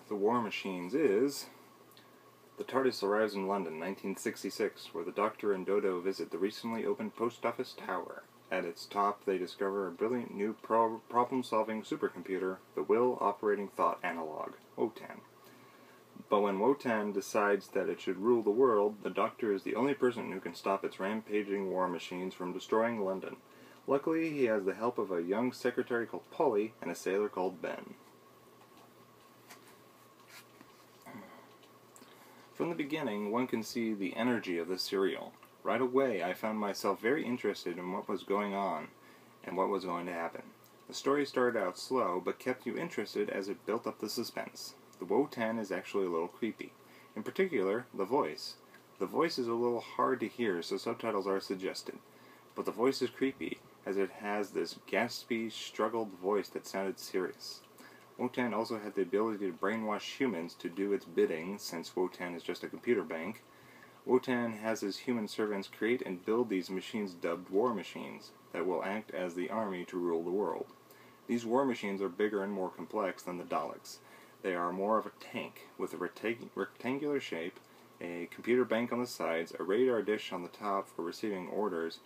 the War Machines is... The TARDIS arrives in London, 1966, where the Doctor and Dodo visit the recently opened Post Office Tower. At its top, they discover a brilliant new problem-solving supercomputer, the Will Operating Thought Analog, Wotan. But when Wotan decides that it should rule the world, the Doctor is the only person who can stop its rampaging war machines from destroying London. Luckily, he has the help of a young secretary called Polly and a sailor called Ben. From the beginning, one can see the energy of the serial. Right away, I found myself very interested in what was going on and what was going to happen. The story started out slow, but kept you interested as it built up the suspense. The Wotan is actually a little creepy. In particular, the voice. The voice is a little hard to hear, so subtitles are suggested. But the voice is creepy, as it has this gaspy, struggled voice that sounded serious. Wotan also had the ability to brainwash humans to do its bidding, since Wotan is just a computer bank. Wotan has his human servants create and build these machines dubbed war machines, that will act as the army to rule the world. These war machines are bigger and more complex than the Daleks. They are more of a tank, with a rectangular shape, a computer bank on the sides, a radar dish on the top for receiving orders,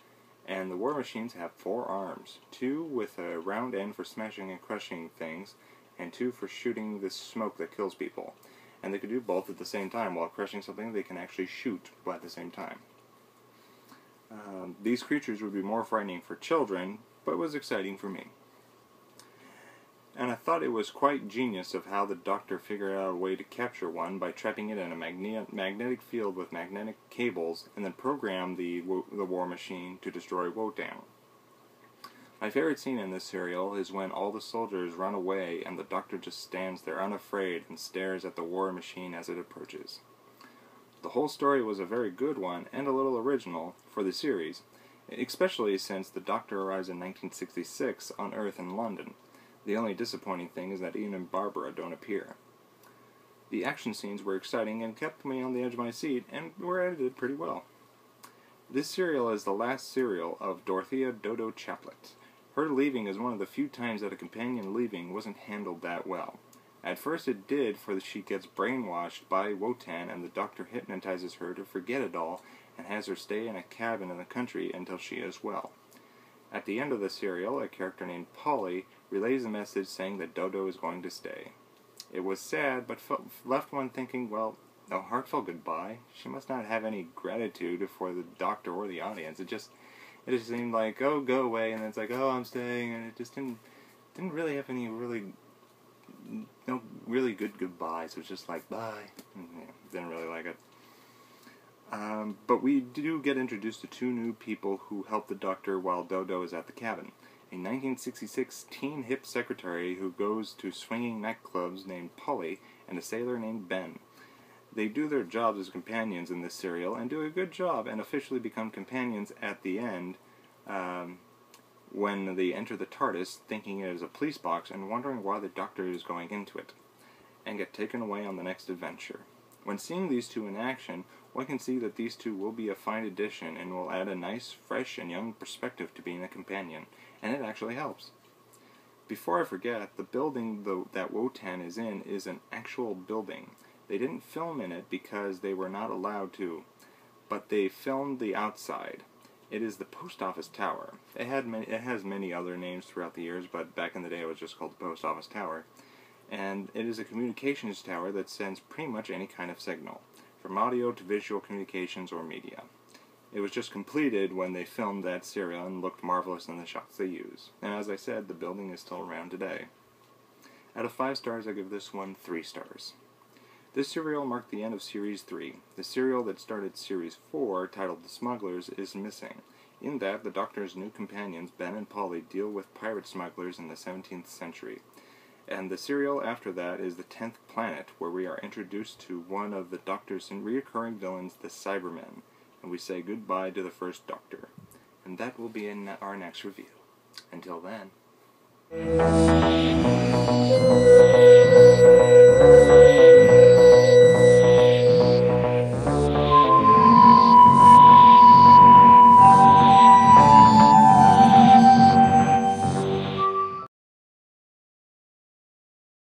and the war machines have 4 arms, 2 with a round end for smashing and crushing things, and 2 for shooting the smoke that kills people. And they can do both at the same time. While crushing something, they can actually shoot at the same time. These creatures would be more frightening for children, but was exciting for me. And I thought it was quite genius of how the Doctor figured out a way to capture one by trapping it in a magnetic field with magnetic cables, and then program the war machine to destroy Wotan. My favorite scene in this serial is when all the soldiers run away and the Doctor just stands there unafraid and stares at the war machine as it approaches. The whole story was a very good one and a little original for the series, especially since the Doctor arrives in 1966 on Earth in London. The only disappointing thing is that Ian and Barbara don't appear. The action scenes were exciting and kept me on the edge of my seat and were edited pretty well. This serial is the last serial of Dorothea Dodo Chaplet. Her leaving is one of the few times that a companion leaving wasn't handled that well. At first it did, for she gets brainwashed by Wotan and the Doctor hypnotizes her to forget it all and has her stay in a cabin in the country until she is well. At the end of the serial, a character named Polly relays a message saying that Dodo is going to stay. It was sad, but left one thinking, well, no heartfelt goodbye. She must not have any gratitude for the Doctor or the audience. It just seemed like, oh, go away, and then it's like, oh, I'm staying, and it just didn't really have any no really good goodbyes. It was just like, bye. Didn't really like it. But we do get introduced to 2 new people who help the Doctor while Dodo is at the cabin. A 1966 teen hip secretary who goes to swinging nightclubs named Polly, and a sailor named Ben. They do their jobs as companions in this serial, and do a good job, and officially become companions at the end, when they enter the TARDIS, thinking it is a police box, and wondering why the Doctor is going into it, and get taken away on the next adventure. When seeing these 2 in action, one can see that these 2 will be a fine addition, and will add a nice, fresh, and young perspective to being a companion, and it actually helps. Before I forget, the building that Wotan is in is an actual building. They didn't film in it because they were not allowed to, but they filmed the outside. It is the Post Office Tower. It has many other names throughout the years, but back in the day it was just called the Post Office Tower. And it is a communications tower that sends pretty much any kind of signal, from audio to visual communications or media. It was just completed when they filmed that serial and looked marvelous in the shots they use. And as I said, the building is still around today. Out of 5 stars, I give this one 3 stars. This serial marked the end of Series 3. The serial that started Series 4, titled The Smugglers, is missing. In that, the Doctor's new companions, Ben and Polly, deal with pirate smugglers in the 17th century. And the serial after that is The 10th Planet, where we are introduced to one of the Doctor's recurring villains, the Cybermen, and we say goodbye to the first Doctor. And that will be in our next review. Until then.